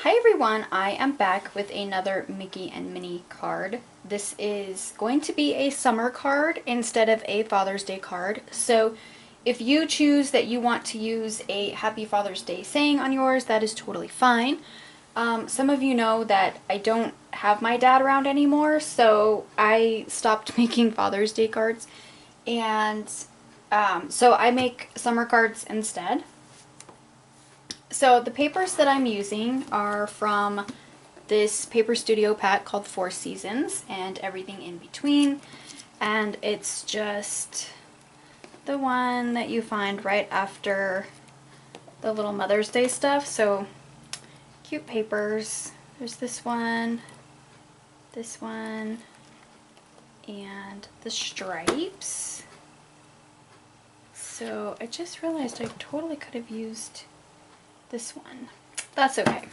Hi everyone, I am back with another Mickey and Minnie card. This is going to be a summer card instead of a Father's Day card. So if you choose that you want to use a Happy Father's Day saying on yours, that is totally fine. Some of you know that I don't have my dad around anymore, so I stopped making Father's Day cards. And so I make summer cards instead. So the papers that I'm using are from this paper studio pack called Four Seasons and everything in between. And it's just the one that you find right after the little Mother's Day stuff. So cute papers. There's this one, and the stripes. So I just realized I totally could have used this one. That's okay.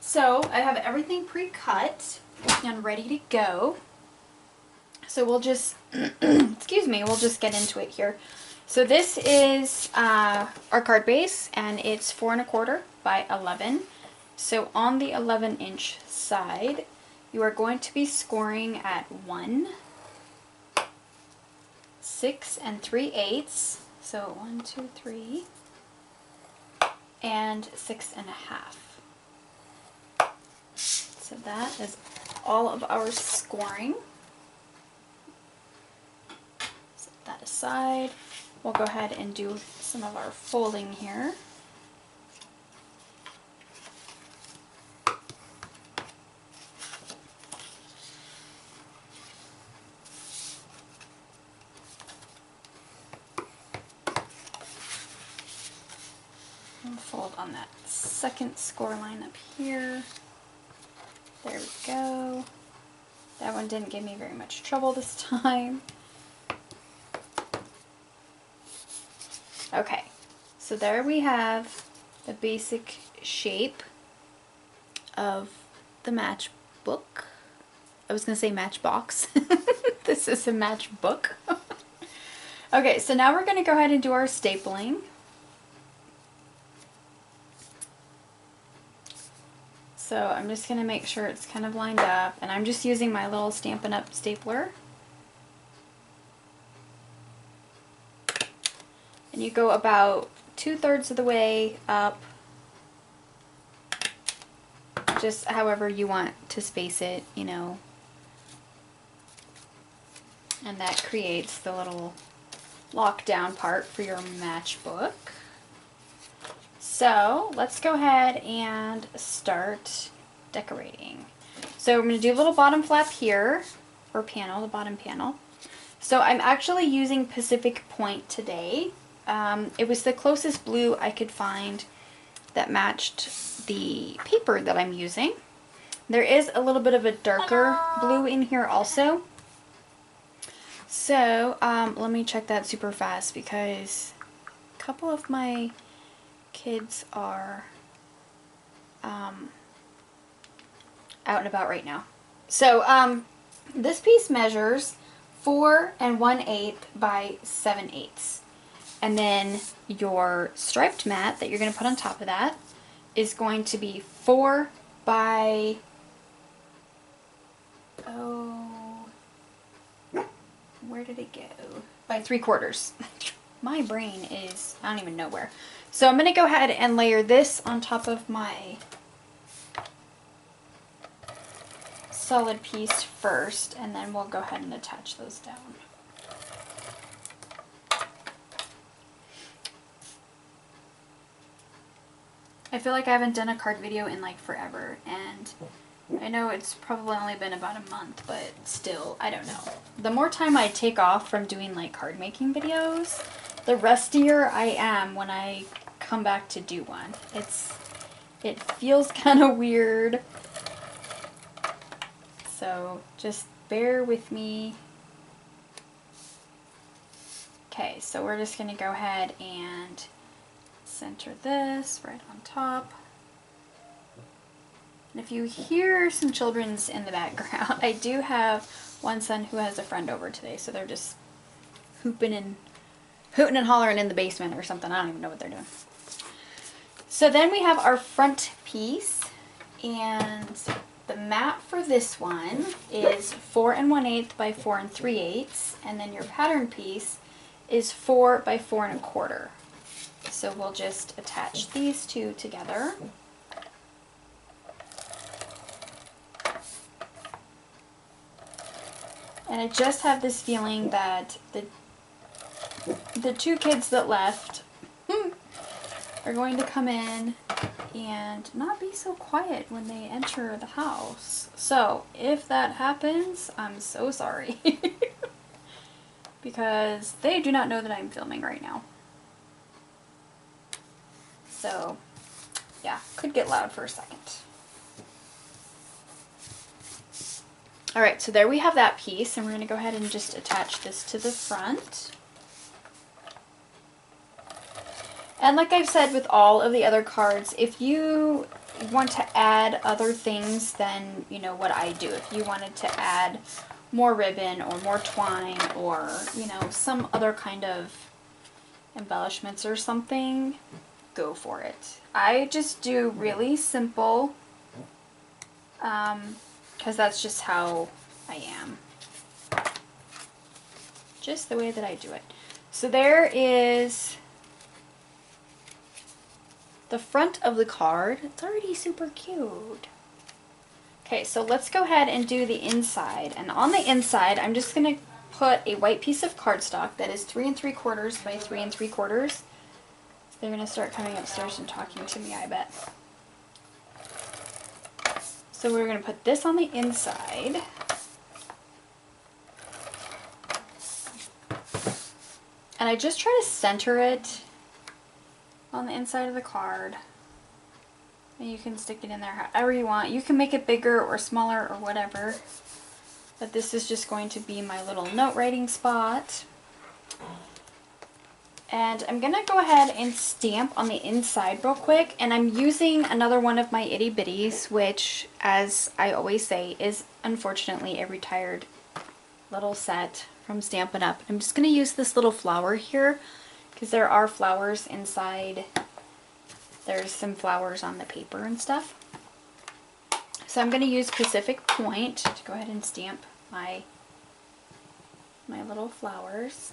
So I have everything pre-cut and ready to go. So we'll just, excuse me, we'll just get into it here. So this is our card base, and it's 4 1/4 by 11. So on the 11-inch side, you are going to be scoring at 1, 6 3/8. So 1, 2, 3. And 6 1/2. So that is all of our scoring. Set that aside. We'll go ahead and do some of our folding here. Fold on that second score line up here. There we go. That one didn't give me very much trouble this time. Okay, so there we have the basic shape of the matchbook. I was going to say matchbox. This is a matchbook. Okay, so now we're going to go ahead and do our stapling. So I'm just going to make sure it's kind of lined up, and I'm just using my little Stampin' Up stapler. And you go about 2/3 of the way up, just however you want to space it, you know. And that creates the little lockdown part for your matchbook. So let's go ahead and start decorating. So I'm going to do a little bottom flap here, or panel, the bottom panel. So I'm actually using Pacific Point today. It was the closest blue I could find that matched the paper that I'm using. There is a little bit of a darker blue in here also. So let me check that super fast because a couple of my kids are out and about right now. So this piece measures 4 1/8 by 7/8. And then your striped mat that you're going to put on top of that is going to be 4 by, oh, where did it go? By 3/4. My brain is, I don't even know where. So I'm going to go ahead and layer this on top of my solid piece first, and then we'll go ahead and attach those down. I feel like I haven't done a card video in like forever, and I know it's probably only been about a month, but still, I don't know. The more time I take off from doing like card making videos, the rustier I am when I come back to do one. It feels kind of weird. So just bear with me. Okay, so we're just going to go ahead and center this right on top. And if you hear some children's in the background, I do have one son who has a friend over today, so they're just hooting and hollering in the basement or something. I don't even know what they're doing. So then we have our front piece. And the mat for this one is 4 1/8 by 4 3/8, and then your pattern piece is 4 by 4 1/4. So we'll just attach these two together. And I just have this feeling that the two kids that left are going to come in and not be so quiet when they enter the house. So if that happens, I'm so sorry. Because they do not know that I'm filming right now. So yeah, could get loud for a second. Alright, so there we have that piece, and we're going to go ahead and just attach this to the front. And like I've said with all of the other cards, if you want to add other things than, you know, what I do, if you wanted to add more ribbon or more twine or, you know, some other kind of embellishments or something, go for it. I just do really simple, because that's just how I am. Just the way that I do it. So there is the front of the card. It's already super cute. Okay, so let's go ahead and do the inside. And on the inside, I'm just going to put a white piece of cardstock that is 3 3/4 by 3 3/4. They're going to start coming upstairs and talking to me, I bet. So we're going to put this on the inside. And I just try to center it on the inside of the card. And you can stick it in there however you want. You can make it bigger or smaller or whatever. But this is just going to be my little note writing spot. And I'm going to go ahead and stamp on the inside real quick. And I'm using another one of my itty bitties, which, as I always say, is unfortunately a retired little set from Stampin' Up. I'm just going to use this little flower here because there are flowers inside. There's some flowers on the paper and stuff. So I'm going to use Pacific Point to go ahead and stamp my little flowers.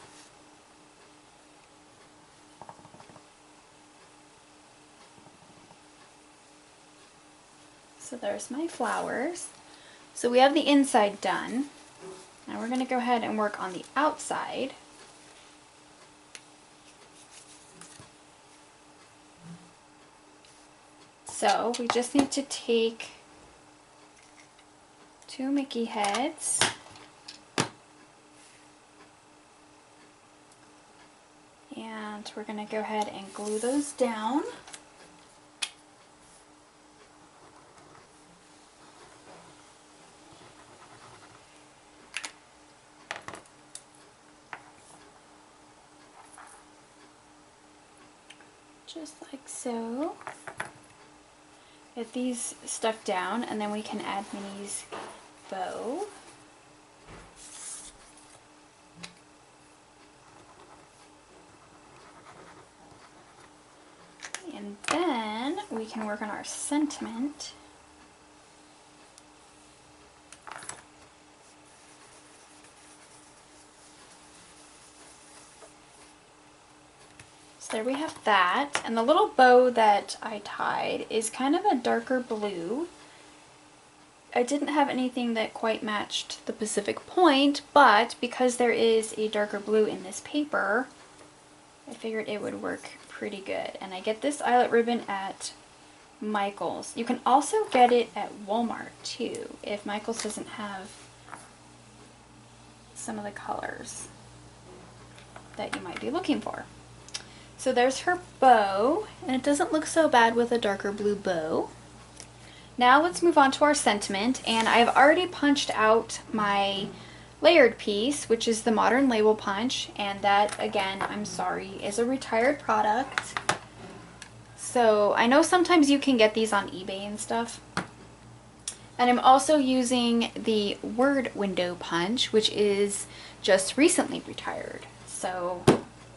So there's my flowers. So we have the inside done. Now we're going to go ahead and work on the outside. So we just need to take two Mickey heads and we're going to go ahead and glue those down. Just like so. Get these stuck down and then we can add Minnie's bow. And then we can work on our sentiment. So there we have that, and the little bow that I tied is kind of a darker blue. I didn't have anything that quite matched the Pacific Point, but because there is a darker blue in this paper, I figured it would work pretty good. And I get this eyelet ribbon at Michael's. You can also get it at Walmart too, if Michael's doesn't have some of the colors that you might be looking for. So there's her bow, and it doesn't look so bad with a darker blue bow. Now let's move on to our sentiment, and I've already punched out my layered piece, which is the Modern Label Punch, and that, again, I'm sorry, is a retired product. So I know sometimes you can get these on eBay and stuff. And I'm also using the Word Window Punch, which is just recently retired. So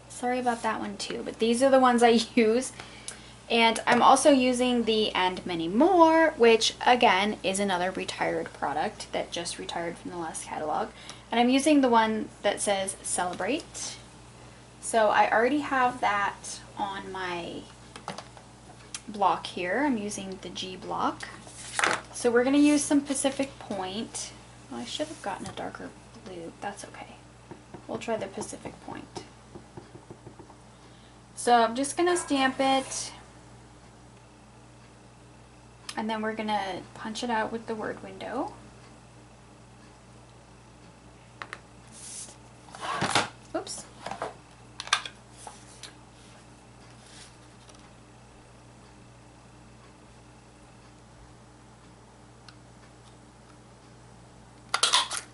sorry about that one too, but these are the ones I use. And I'm also using the And Many More, which again is another retired product that just retired from the last catalog. And I'm using the one that says Celebrate. So I already have that on my block here. I'm using the G block. So we're going to use some Pacific Point. Well, I should have gotten a darker blue. That's okay. We'll try the Pacific Point. So I'm just going to stamp it. And then we're going to punch it out with the word window. Oops.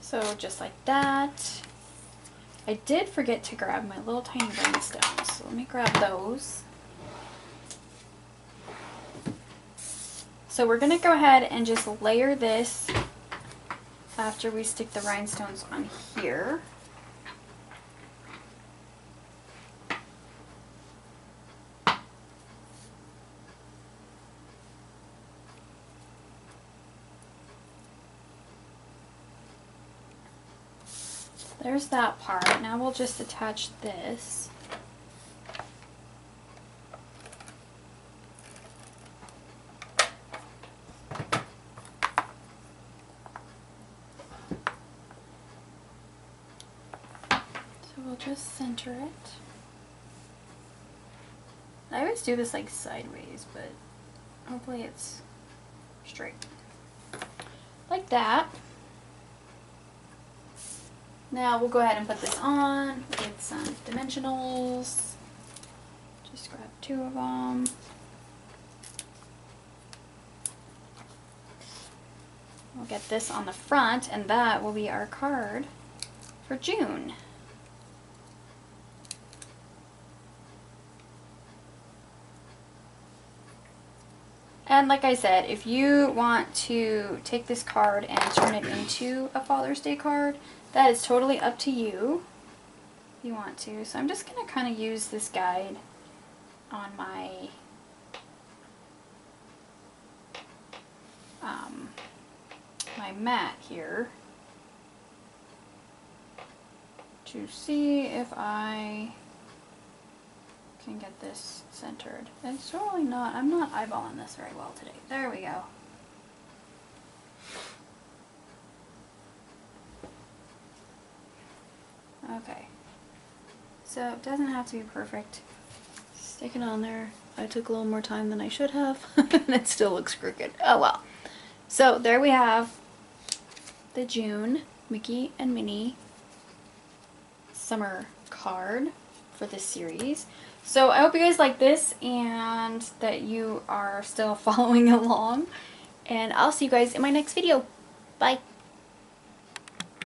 So just like that. I did forget to grab my little tiny rhinestones, so let me grab those. So we're going to go ahead and just layer this after we stick the rhinestones on here. There's that part. Now we'll just attach this. So we'll just center it. I always do this like sideways, but hopefully it's straight. Like that. Now we'll go ahead and put this on with some dimensionals. Just grab 2 of them. We'll get this on the front, and that will be our card for June. And like I said, if you want to take this card and turn it into a Father's Day card, that is totally up to you if you want to. So I'm just going to kind of use this guide on my my mat here to see if I can get this centered. It's totally not, I'm not eyeballing this very well today. There we go. Okay, so it doesn't have to be perfect. Stick it on there. I took a little more time than I should have, and it still looks crooked. Oh well. So there we have the June Mickey and Minnie summer card for this series. So I hope you guys like this and that you are still following along, and I'll see you guys in my next video. Bye!